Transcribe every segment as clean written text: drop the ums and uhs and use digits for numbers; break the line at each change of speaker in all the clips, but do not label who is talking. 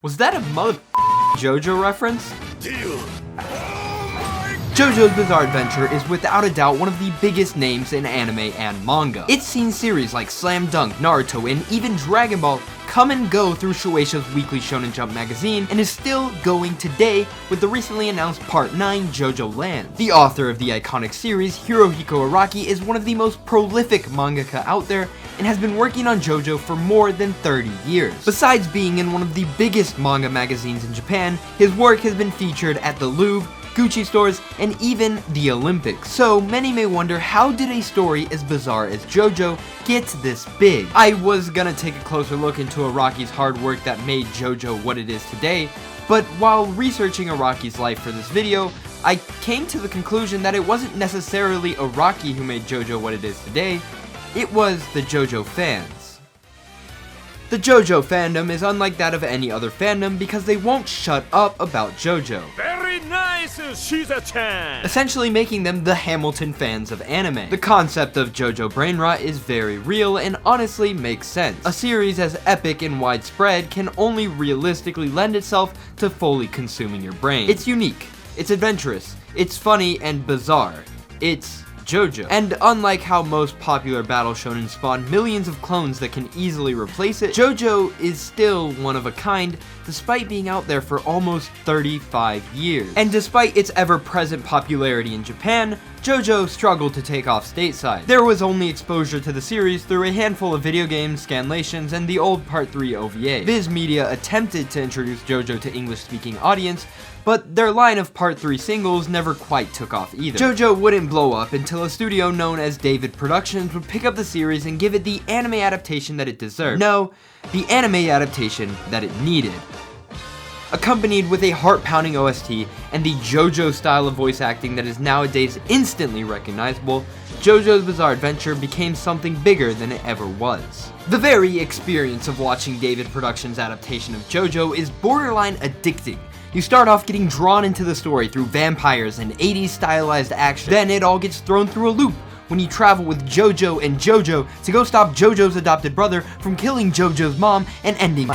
Was that a Jojo reference? JoJo's Bizarre Adventure is without a doubt one of the biggest names in anime and manga. It's seen series like Slam Dunk, Naruto, and even Dragon Ball come and go through Shueisha's weekly Shonen Jump magazine, and is still going today with the recently announced Part 9 JoJo Lands. The author of the iconic series, Hirohiko Araki, is one of the most prolific mangaka out there, and has been working on JoJo for more than 30 years. Besides being in one of the biggest manga magazines in Japan, his work has been featured at the Louvre, Gucci stores, and even the Olympics. So many may wonder, how did a story as bizarre as JoJo get this big? I was gonna take a closer look into Araki's hard work that made JoJo what it is today, but while researching Araki's life for this video, I came to the conclusion that it wasn't necessarily Araki who made JoJo what it is today, it was the JoJo fans. The JoJo fandom is unlike that of any other fandom because they won't shut up about JoJo.
Very nice, Shiza-chan!
Essentially making them the Hamilton fans of anime. The concept of JoJo brain rot is very real and honestly makes sense. A series as epic and widespread can only realistically lend itself to fully consuming your brain. It's unique, it's adventurous, it's funny and bizarre. It's JoJo. And unlike how most popular battle shonen spawn millions of clones that can easily replace it, JoJo is still one of a kind despite being out there for almost 35 years. And despite its ever-present popularity in Japan, JoJo struggled to take off stateside. There was only exposure to the series through a handful of video games, scanlations, and the old Part 3 OVA. Viz Media attempted to introduce JoJo to English-speaking audience, but their line of Part 3 singles never quite took off either. JoJo wouldn't blow up until a studio known as David Productions would pick up the series and give it the anime adaptation that it deserved. No, the anime adaptation that it needed. Accompanied with a heart-pounding OST and the JoJo style of voice acting that is nowadays instantly recognizable, JoJo's Bizarre Adventure became something bigger than it ever was. The very experience of watching David Productions' adaptation of JoJo is borderline addicting. You start off getting drawn into the story through vampires and 80s stylized action, then it all gets thrown through a loop when you travel with JoJo and Jojo to go stop JoJo's adopted brother from killing JoJo's mom and ending.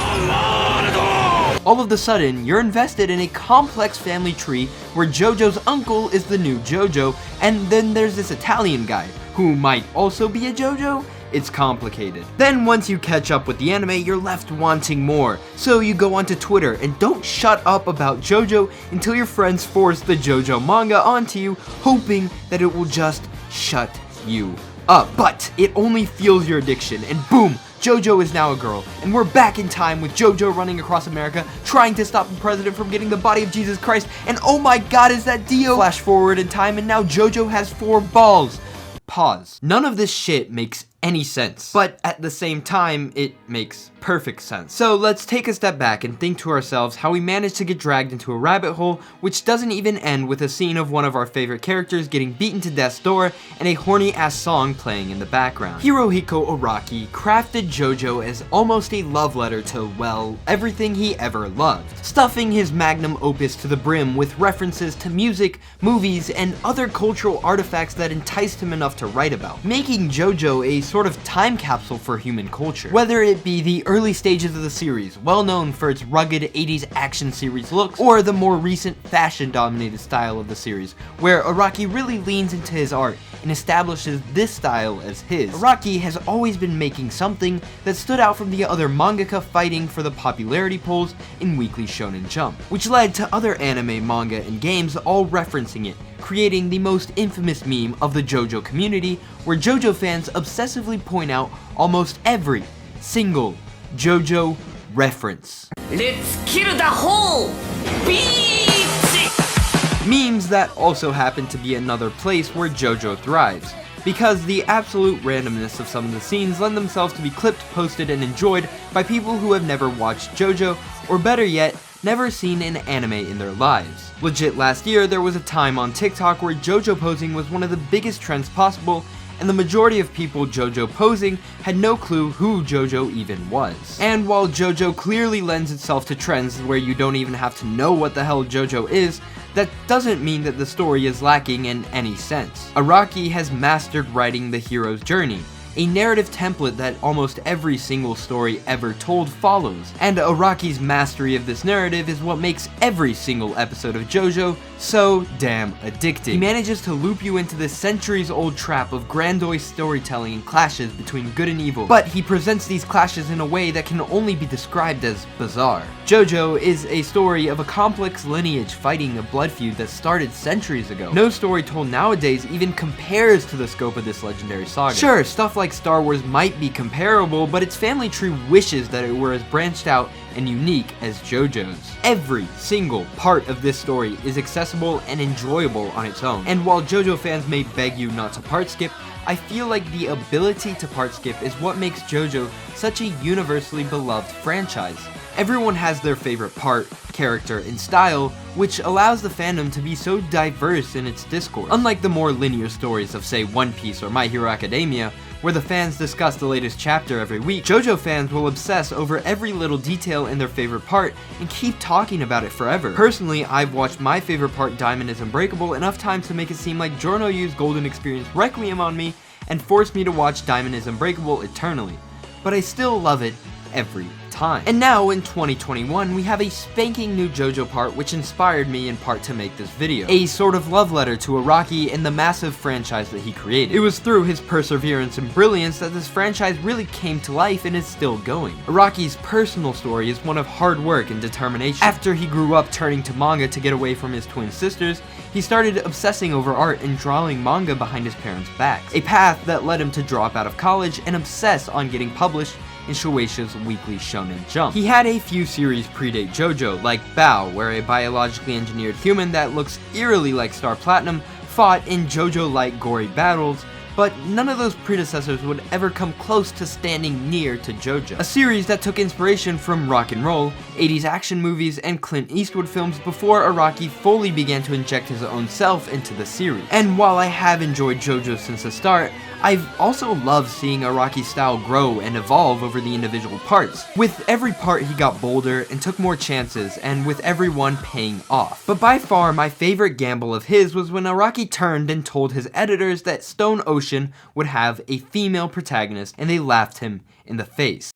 All of a sudden, you're invested in a complex family tree where JoJo's uncle is the new JoJo, and then there's this Italian guy who might also be a JoJo. It's complicated. Then once you catch up with the anime, you're left wanting more. So you go onto Twitter and don't shut up about JoJo until your friends force the JoJo manga onto you, hoping that it will just shut you up. But it only fuels your addiction, and boom, JoJo is now a girl, and we're back in time with JoJo running across America, trying to stop the president from getting the body of Jesus Christ, and oh my god, is that Dio? Flash forward in time, and now JoJo has 4 balls. Pause. None of this shit makes any sense, but at the same time, it makes perfect sense. So let's take a step back and think to ourselves how we managed to get dragged into a rabbit hole which doesn't even end with a scene of one of our favorite characters getting beaten to death's door and a horny ass song playing in the background. Hirohiko Araki crafted JoJo as almost a love letter to, well, everything he ever loved, stuffing his magnum opus to the brim with references to music, movies, and other cultural artifacts that enticed him enough to write about, making JoJo a sort of time capsule for human culture. Whether it be the early stages of the series, well known for its rugged 80s action series looks, or the more recent fashion-dominated style of the series, where Araki really leans into his art and establishes this style as his. Araki has always been making something that stood out from the other mangaka fighting for the popularity polls in Weekly Shonen Jump, which led to other anime, manga, and games all referencing it, creating the most infamous meme of the JoJo community, where JoJo fans obsessively point out almost every single JoJo reference.
Let's kill the whole beach!
Memes that also happen to be another place where JoJo thrives, because the absolute randomness of some of the scenes lend themselves to be clipped, posted, and enjoyed by people who have never watched JoJo, or better yet, never seen an anime in their lives. Legit, last year there was a time on TikTok where JoJo posing was one of the biggest trends possible, and the majority of people JoJo posing had no clue who JoJo even was. And while JoJo clearly lends itself to trends where you don't even have to know what the hell JoJo is, that doesn't mean that the story is lacking in any sense. Araki has mastered writing the hero's journey, a narrative template that almost every single story ever told follows, and Araki's mastery of this narrative is what makes every single episode of Jojo so damn addicting. He manages to loop you into this centuries-old trap of grandiose storytelling and clashes between good and evil, but he presents these clashes in a way that can only be described as bizarre. Jojo is a story of a complex lineage fighting a blood feud that started centuries ago. No story told nowadays even compares to the scope of this legendary saga. Sure, stuff like Star Wars might be comparable, but its family tree wishes that it were as branched out and unique as Jojo's. Every single part of this story is accessible and enjoyable on its own, and while Jojo fans may beg you not to part skip, I feel like the ability to part skip is what makes Jojo such a universally beloved franchise. Everyone has their favorite part, character, and style, which allows the fandom to be so diverse in its discourse. Unlike the more linear stories of, say, One Piece or My Hero Academia, where the fans discuss the latest chapter every week, Jojo fans will obsess over every little detail in their favorite part and keep talking about it forever. Personally, I've watched my favorite part, Diamond is Unbreakable, enough times to make it seem like Giorno used Golden Experience Requiem on me and forced me to watch Diamond is Unbreakable eternally. But I still love it every time. And now in 2021 we have a spanking new Jojo part which inspired me in part to make this video. A sort of love letter to Araki and the massive franchise that he created. It was through his perseverance and brilliance that this franchise really came to life and is still going. Araki's personal story is one of hard work and determination. After he grew up turning to manga to get away from his twin sisters, he started obsessing over art and drawing manga behind his parents' backs. A path that led him to drop out of college and obsess on getting published in Shueisha's weekly Shonen Jump. He had a few series predate Jojo, like Bao, where a biologically engineered human that looks eerily like Star Platinum fought in Jojo-like gory battles, but none of those predecessors would ever come close to standing near to Jojo. A series that took inspiration from rock and roll, 80s action movies, and Clint Eastwood films before Araki fully began to inject his own self into the series. And while I have enjoyed Jojo since the start, I've also loved seeing Araki's style grow and evolve over the individual parts. With every part he got bolder and took more chances, and with every one paying off. But by far my favorite gamble of his was when Araki turned and told his editors that Stone Ocean would have a female protagonist, and they laughed him in the face,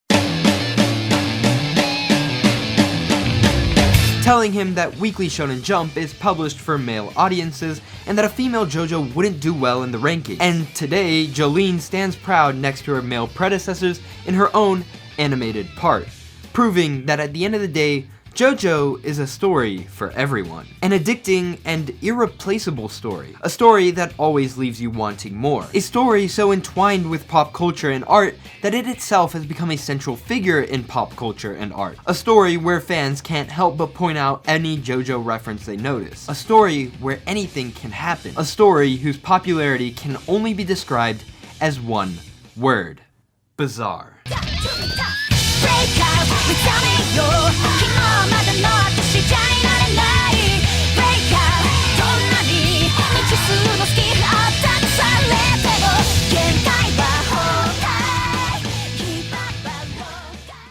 telling him that Weekly Shonen Jump is published for male audiences and that a female Jojo wouldn't do well in the ranking. And today, Jolene stands proud next to her male predecessors in her own animated part, proving that at the end of the day, Jojo is a story for everyone. An addicting and irreplaceable story. A story that always leaves you wanting more. A story so entwined with pop culture and art that it itself has become a central figure in pop culture and art. A story where fans can't help but point out any Jojo reference they notice. A story where anything can happen. A story whose popularity can only be described as one word: bizarre.